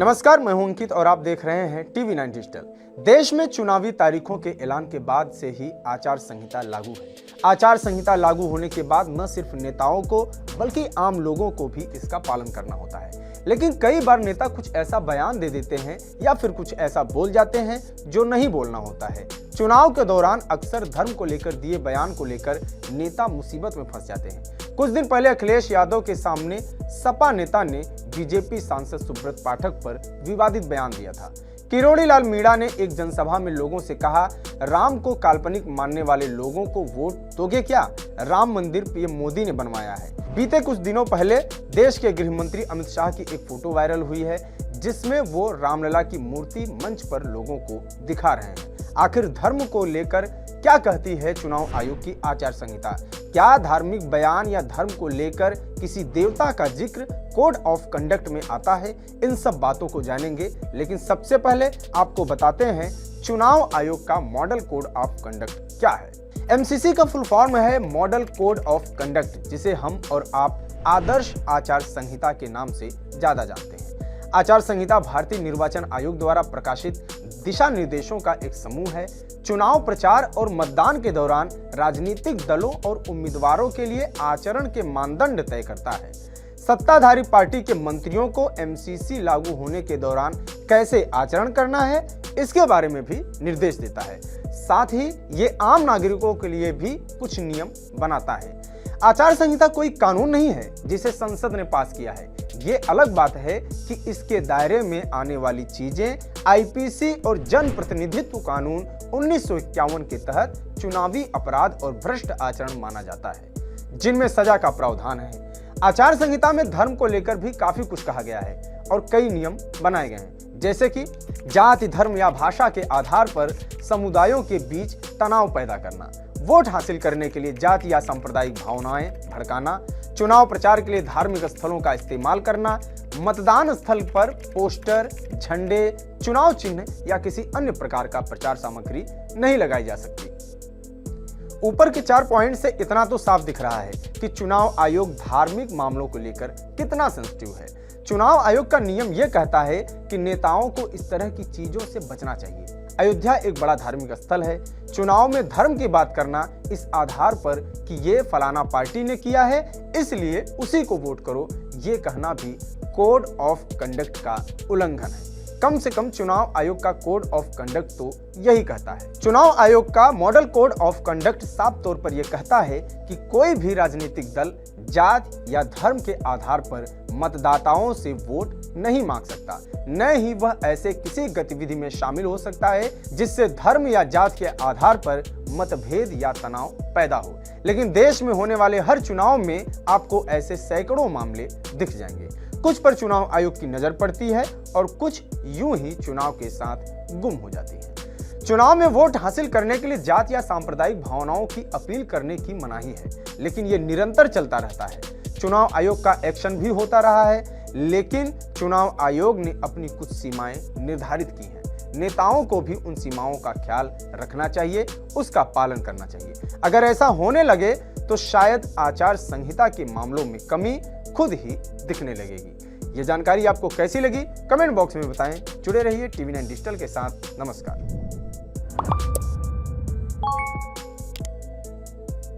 नमस्कार, मैं हूं अंकित और आप देख रहे हैं TV9 डिजिटल। देश में चुनावी तारीखों के ऐलान के बाद से ही आचार संहिता लागू है। आचार संहिता लागू होने के बाद न सिर्फ नेताओं को बल्कि आम लोगों को भी इसका पालन करना होता है। लेकिन कई बार नेता कुछ ऐसा बयान दे देते हैं या फिर कुछ ऐसा बोल जाते हैं जो नहीं बोलना होता है। चुनाव के दौरान अक्सर धर्म को लेकर दिए बयान को लेकर नेता मुसीबत में फंस जाते हैं। कुछ दिन पहले अखिलेश यादव के सामने सपा नेता ने बीजेपी सांसद सुब्रत पाठक पर विवादित बयान दिया था। किरोड़ी लाल मीणा ने एक जनसभा में लोगों से कहा, राम को काल्पनिक मानने वाले लोगों को वोट दोगे क्या? राम मंदिर पीएम मोदी ने बनवाया है। बीते कुछ दिनों पहले देश के गृह मंत्री अमित शाह की एक फोटो वायरल हुई है जिसमें वो रामलला की मूर्ति मंच पर लोगों को दिखा रहे हैं। आखिर धर्म को लेकर क्या कहती है चुनाव आयोग की आचार संहिता? क्या धार्मिक बयान या धर्म को लेकर किसी देवता का जिक्र कोड ऑफ कंडक्ट में आता है? इन सब बातों को जानेंगे, लेकिन सबसे पहले आपको बताते हैं चुनाव आयोग का मॉडल कोड ऑफ कंडक्ट क्या है। MCC का फुल फॉर्म है मॉडल कोड ऑफ कंडक्ट, जिसे हम और आप आदर्श आचार संहिता के नाम से ज्यादा जानते हैं। आचार संहिता भारतीय निर्वाचन आयोग द्वारा प्रकाशित दिशा निर्देशों का एक समूह है। चुनाव प्रचार और मतदान के दौरान राजनीतिक दलों और उम्मीदवारों के लिए आचरण के मानदंड तय करता है। सत्ताधारी पार्टी के मंत्रियों को MCC लागू होने के दौरान कैसे आचरण करना है, इसके बारे में भी निर्देश देता है। साथ ही ये आम नागरिकों के लिए भी कुछ नियम बनाता है। आचार संहिता कोई कानून नहीं है जिसे संसद ने पास किया है। ये अलग बात है कि इसके दायरे में आने वाली चीजें IPC और जन प्रतिनिधित्व कानून 1951 के तहत चुनावी अपराध और भ्रष्ट आचरण माना जाता है, जिनमें सजा का प्रावधान है। आचार संहिता में धर्म को लेकर भी काफी कुछ कहा गया है और कई नियम बनाए गए हैं, जैसे कि जाति, धर्म या भाषा के आधार पर समुदायों के बीच तनाव पैदा करना, वोट हासिल करने के लिए जाति या सांप्रदायिक भावनाएं भड़काना, चुनाव प्रचार के लिए धार्मिक स्थलों का इस्तेमाल करना, मतदान स्थल पर पोस्टर, झंडे, चुनाव चिन्ह या किसी अन्य प्रकार का प्रचार सामग्री नहीं लगाई जा सकती। ऊपर के 4 पॉइंट से इतना तो साफ दिख रहा है कि चुनाव आयोग धार्मिक मामलों को लेकर कितना सेंसिटिव है। चुनाव आयोग का नियम यह कहता है कि नेताओं को इस तरह की चीजों से बचना चाहिए। अयोध्या एक बड़ा धार्मिक स्थल है। चुनाव में धर्म की बात करना इस आधार पर कि ये फलाना पार्टी ने किया है इसलिए उसी को वोट करो, ये कहना भी कोड ऑफ कंडक्ट का उल्लंघन है। कम से कम चुनाव आयोग का कोड ऑफ कंडक्ट तो यही कहता है। चुनाव आयोग का मॉडल कोड ऑफ कंडक्ट साफ तौर पर यह कहता है कि कोई भी राजनीतिक दल जात या धर्म के आधार पर मतदाताओं से वोट नहीं मांग सकता, न ही वह ऐसे किसी गतिविधि में शामिल हो सकता है जिससे धर्म या जात के आधार पर मतभेद या तनाव पैदा हो। लेकिन देश में होने वाले हर चुनाव में आपको ऐसे सैकड़ों मामले दिख जाएंगे। कुछ पर चुनाव आयोग की नजर पड़ती है और कुछ यूं ही चुनाव के साथ गुम हो जाती है। चुनाव में वोट हासिल करने के लिए जात या सांप्रदायिक भावनाओं की अपील करने की मनाही है, लेकिन ये निरंतर चलता रहता है। चुनाव आयोग का एक्शन भी होता रहा है, लेकिन चुनाव आयोग ने अपनी कुछ सीमाएं निर्धारित की हैं। नेताओं को भी उन सीमाओं का ख्याल रखना चाहिए, उसका पालन करना चाहिए। अगर ऐसा होने लगे तो शायद आचार संहिता के मामलों में कमी खुद ही दिखने लगेगी। ये जानकारी आपको कैसी लगी कमेंट बॉक्स में बताएं। जुड़े रहिए TV9 डिजिटल के साथ। नमस्कार।